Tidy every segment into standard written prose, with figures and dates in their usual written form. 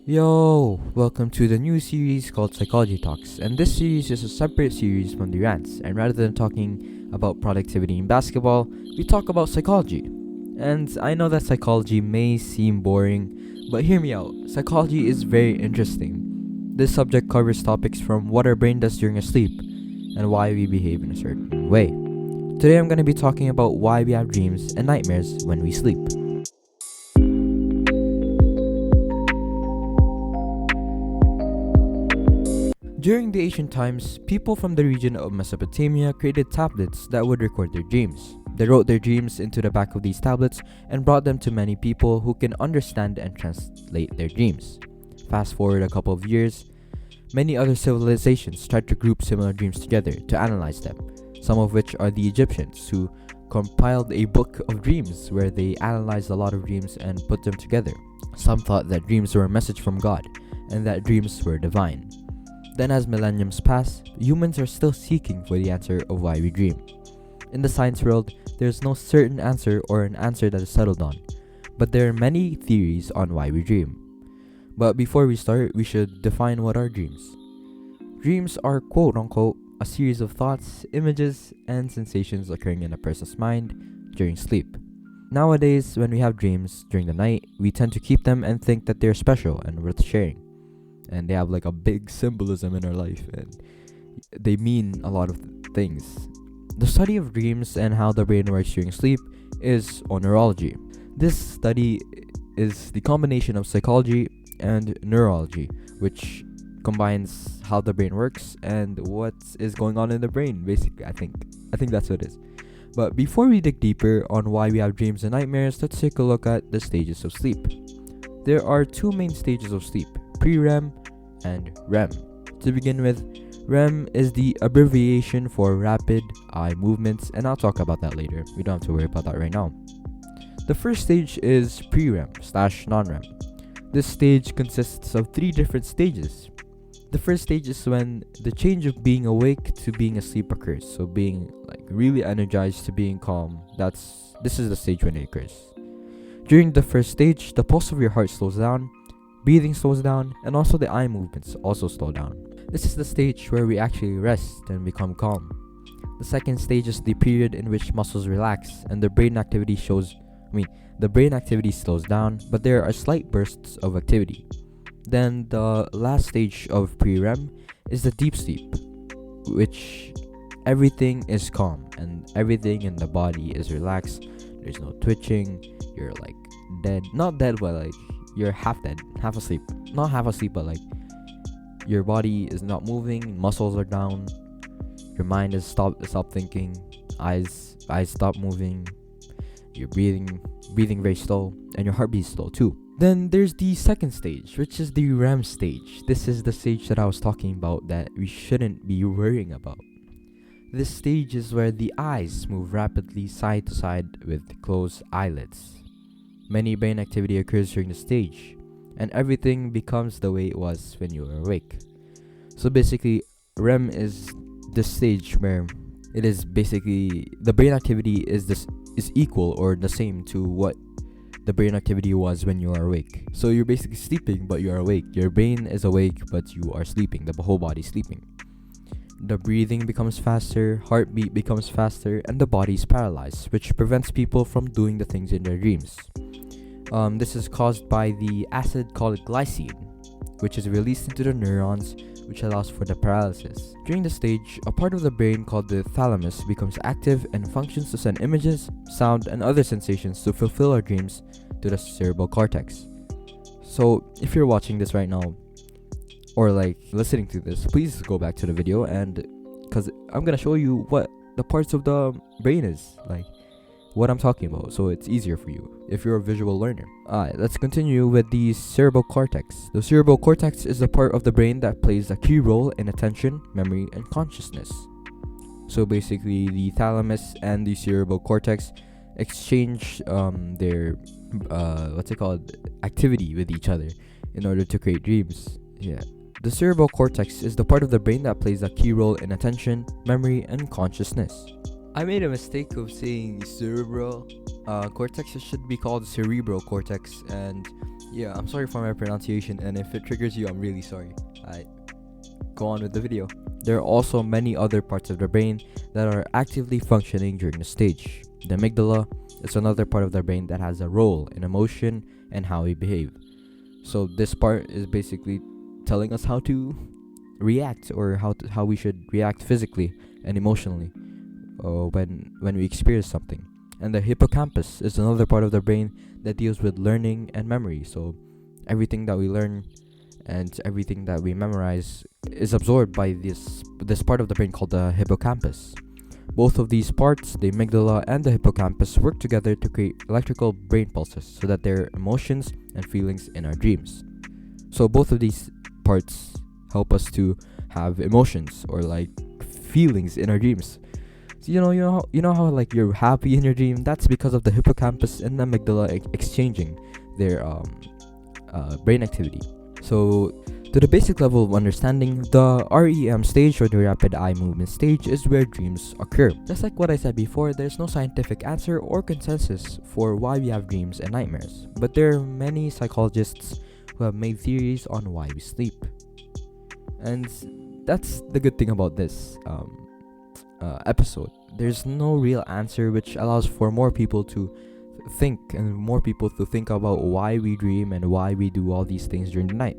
Yo, welcome to the new series called Psychology Talks, and this series is a separate series from the rants, and rather than talking about productivity in basketball, we talk about psychology. And I know that psychology may seem boring, but hear me out, psychology is very interesting. This subject covers topics from what our brain does during a sleep, and why we behave in a certain way. Today I'm going to be talking about why we have dreams and nightmares when we sleep. During the ancient times, people from the region of Mesopotamia created tablets that would record their dreams. They wrote their dreams into the back of these tablets and brought them to many people who can understand and translate their dreams. Fast forward a couple of years, many other civilizations tried to group similar dreams together to analyze them, some of which are the Egyptians, who compiled a book of dreams where they analyzed a lot of dreams and put them together. Some thought that dreams were a message from God and that dreams were divine. Then as millenniums pass, humans are still seeking for the answer of why we dream. In the science world, there is no certain answer or an answer that is settled on, but there are many theories on why we dream. But before we start, we should define what are dreams. Dreams are quote-unquote a series of thoughts, images, and sensations occurring in a person's mind during sleep. Nowadays, when we have dreams during the night, we tend to keep them and think that they're special and worth sharing. And they have like a big symbolism in our life, and they mean a lot of things. The study of dreams and how the brain works during sleep is neurology. This study is the combination of psychology and neurology, which combines how the brain works and what is going on in the brain, basically. I think that's what it is. But before we dig deeper on why we have dreams and nightmares, let's take a look at the stages of sleep. There are two main stages of sleep: pre-REM and REM. To begin with, REM is the abbreviation for rapid eye movements, and I'll talk about that later. We don't have to worry about that right now. The first stage is pre-REM/non-REM. This stage consists of three different stages. The first stage is when the change of being awake to being asleep occurs. So being like really energized to being calm. This is the stage when it occurs. During the first stage, the pulse of your heart slows down, breathing slows down, and also the eye movements also slow down. This is the stage where we actually rest and become calm. The second stage is the period in which muscles relax and the brain activity slows down, but there are slight bursts of activity. Then the last stage of pre-REM is the deep sleep, which everything is calm and everything in the body is relaxed. There's no twitching, you're like dead. Not dead, but like you're half dead, half asleep. Not half asleep, but like your body is not moving, muscles are down, your mind is stop thinking, eyes stop moving, you're breathing very slow, and your heartbeat is slow too. Then there's the second stage, which is the REM stage. This is the stage that I was talking about that we shouldn't be worrying about. This stage is where the eyes move rapidly side to side with closed eyelids. Many brain activity occurs during the stage, and everything becomes the way it was when you were awake. So basically, REM is the stage where it is basically the brain activity is equal or the same to what the brain activity was when you are awake. So you're basically sleeping, but you are awake. Your brain is awake, but you are sleeping. The whole body is sleeping. The breathing becomes faster, heartbeat becomes faster, and the body is paralyzed, which prevents people from doing the things in their dreams. This is caused by the acid called glycine, which is released into the neurons, which allows for the paralysis. During the stage, a part of the brain called the thalamus becomes active and functions to send images, sound, and other sensations to fulfill our dreams to the cerebral cortex. So, if you're watching this right now, or like listening to this, please go back to the video, and because I'm gonna show you what the parts of the brain is, like what I'm talking about, so it's easier for you if you're a visual learner. Alright, let's continue with the cerebral cortex. The cerebral cortex is the part of the brain that plays a key role in attention, memory, and consciousness. So basically, the thalamus and the cerebral cortex exchange their activity with each other in order to create dreams. Yeah. The cerebral cortex is the part of the brain that plays a key role in attention, memory, and consciousness. I made a mistake of saying cerebral cortex. It should be called cerebral cortex, and Yeah, I'm sorry for my pronunciation, and if it triggers you, I'm really sorry. I go on with the video. There are also many other parts of the brain that are actively functioning during the stage. The amygdala is another part of the brain that has a role in emotion and how we behave. So this part is basically telling us how to react, or how we should react physically and emotionally when we experience something. And the hippocampus is another part of the brain that deals with learning and memory. So everything that we learn and everything that we memorize is absorbed by this part of the brain called the hippocampus. Both of these parts, the amygdala and the hippocampus, work together to create electrical brain pulses so that there are emotions and feelings in our dreams. So both of these parts help us to have emotions or like feelings in our dreams. So you know how like you're happy in your dream. That's because of the hippocampus and the amygdala exchanging their brain activity. So, to the basic level of understanding, the REM stage, or the rapid eye movement stage, is where dreams occur. Just like what I said before, there's no scientific answer or consensus for why we have dreams and nightmares, but there are many psychologists who have made theories on why we sleep. And that's the good thing about this episode. There's no real answer, which allows for more people to think about why we dream and why we do all these things during the night.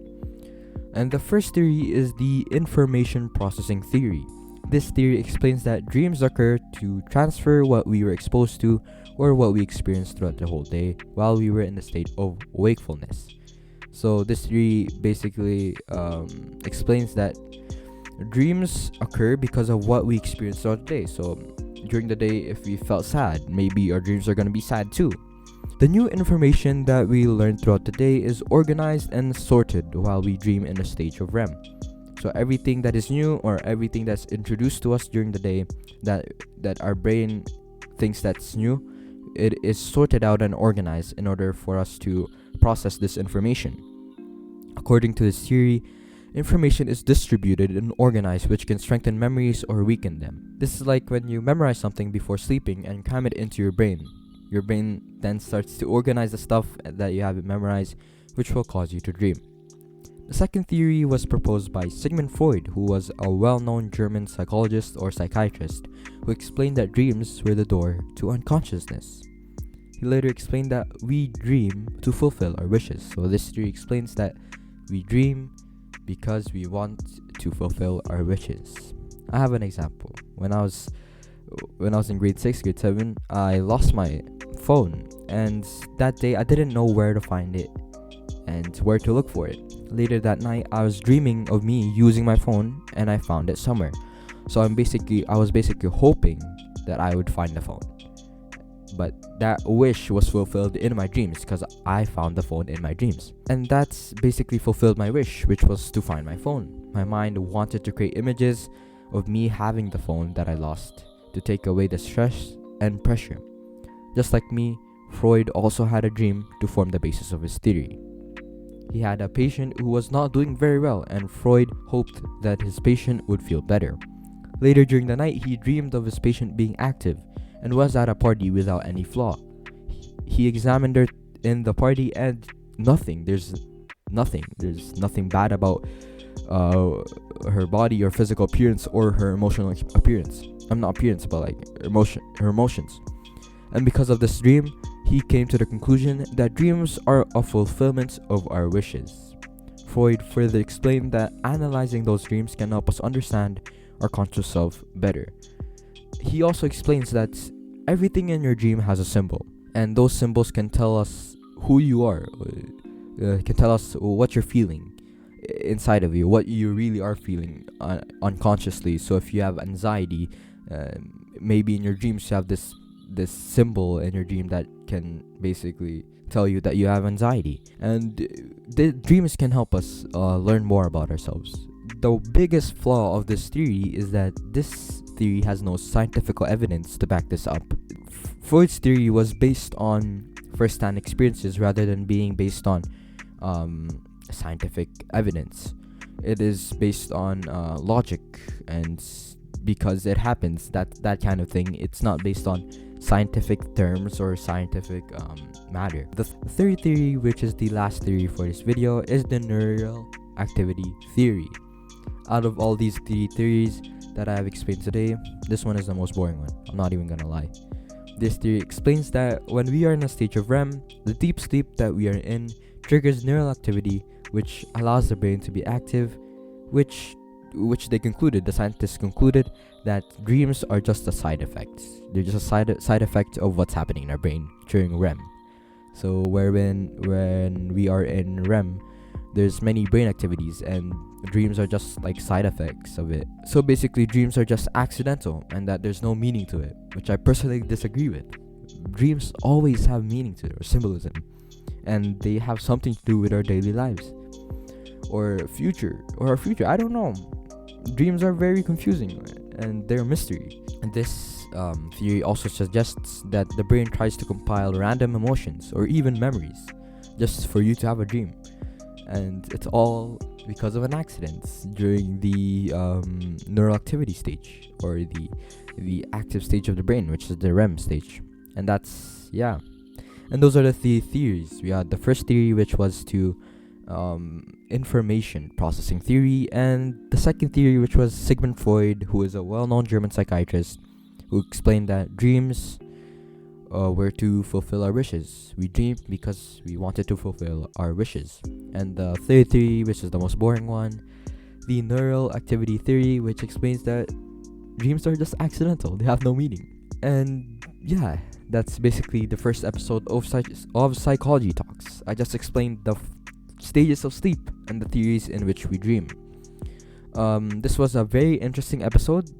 And the first theory is the information processing theory. This theory explains that dreams occur to transfer what we were exposed to or what we experienced throughout the whole day while we were in the state of wakefulness. So this theory basically explains that dreams occur because of what we experience throughout the day. So during the day, if we felt sad, maybe our dreams are going to be sad too. The new information that we learn throughout the day is organized and sorted while we dream in a stage of REM. So everything that is new, or everything that's introduced to us during the day that our brain thinks that's new, it is sorted out and organized in order for us to process this information. According to this theory, information is distributed and organized, which can strengthen memories or weaken them. This is like when you memorize something before sleeping and cram it into your brain. Your brain then starts to organize the stuff that you have memorized, which will cause you to dream. The second theory was proposed by Sigmund Freud, who was a well-known German psychologist or psychiatrist, who explained that dreams were the door to unconsciousness. He later explained that we dream to fulfill our wishes. So this theory explains that we dream because we want to fulfill our wishes. I have an example. When I was in grade 6, grade 7, I lost my phone, and that day I didn't know where to find it and where to look for it. Later that night, I was dreaming of me using my phone, and I found it somewhere. So I was basically hoping that I would find the phone. But that wish was fulfilled in my dreams because I found the phone in my dreams. And that's basically fulfilled my wish, which was to find my phone. My mind wanted to create images of me having the phone that I lost to take away the stress and pressure. Just like me, Freud also had a dream to form the basis of his theory. He had a patient who was not doing very well, and Freud hoped that his patient would feel better. Later during the night, he dreamed of his patient being active and was at a party without any flaw. He examined her in the party, and there's nothing bad about her body or physical appearance or her emotional appearance. Not appearance, but like her emotions. And because of this dream, he came to the conclusion that dreams are a fulfillment of our wishes. Freud further explained that analyzing those dreams can help us understand our conscious self better. He also explains that everything in your dream has a symbol, and those symbols can tell us who you are, can tell us what you're feeling inside of you, what you really are feeling unconsciously. So if you have anxiety, maybe in your dreams you have this symbol in your dream that can basically tell you that you have anxiety. And the dreams can help us learn more about ourselves. The biggest flaw of this theory is that this theory has no scientific evidence to back this up. Freud's theory was based on first-hand experiences rather than being based on scientific evidence. It is based on logic, and because it happens, that kind of thing, it's not based on scientific terms or scientific matter. The third theory, which is the last theory for this video, is the neural activity theory. Out of all these three theories that I have explained today, this one is the most boring one. I'm not even gonna lie. This theory explains that when we are in a stage of REM, the deep sleep that we are in triggers neural activity, which allows the brain to be active, which the scientists concluded that dreams are just a side effect. They're just a side effect of what's happening in our brain during REM. So when we are in REM, there's many brain activities, and dreams are just like side effects of it. So basically, dreams are just accidental, and that there's no meaning to it, which I personally disagree with. Dreams always have meaning to it, or symbolism, and they have something to do with our daily lives, or our future. I don't know. Dreams are very confusing, and they're a mystery. And this theory also suggests that the brain tries to compile random emotions or even memories just for you to have a dream. And it's all because of an accident during the neural activity stage, or the active stage of the brain, which is the REM stage. And that's, yeah. And those are the theories. We had the first theory, which was to information processing theory, and the second theory, which was Sigmund Freud, who is a well-known German psychiatrist, who explained that dreams were to fulfill our wishes. We dreamed because we wanted to fulfill our wishes. And the third theory, which is the most boring one, the neural activity theory, which explains that dreams are just accidental, they have no meaning. And yeah, that's basically the first episode of Psychology Talks. I just explained the stages of sleep and the theories in which we dream. This was a very interesting episode.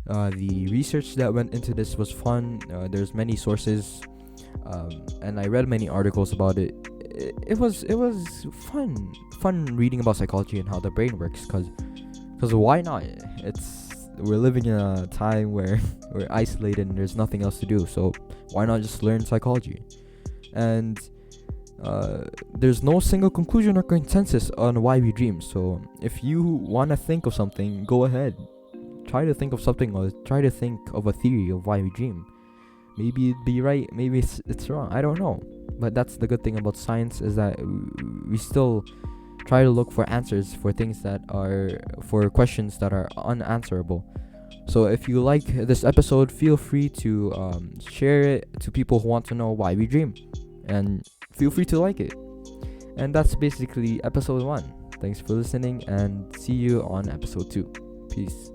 The research that went into this was fun. There's many sources, and I read many articles about it. It was fun reading about psychology and how the brain works. Cause why not? We're living in a time where we're isolated and there's nothing else to do. So why not just learn psychology? And there's no single conclusion or consensus on why we dream. So if you wanna think of something, go ahead. Try to think of something, or try to think of a theory of why we dream. Maybe it'd be right, maybe it's wrong. I don't know. But that's the good thing about science, is that we still try to look for answers for questions that are unanswerable. So if you like this episode, feel free to share it to people who want to know why we dream, and feel free to like it. And that's basically episode 1. Thanks for listening, and see you on episode 2. Peace.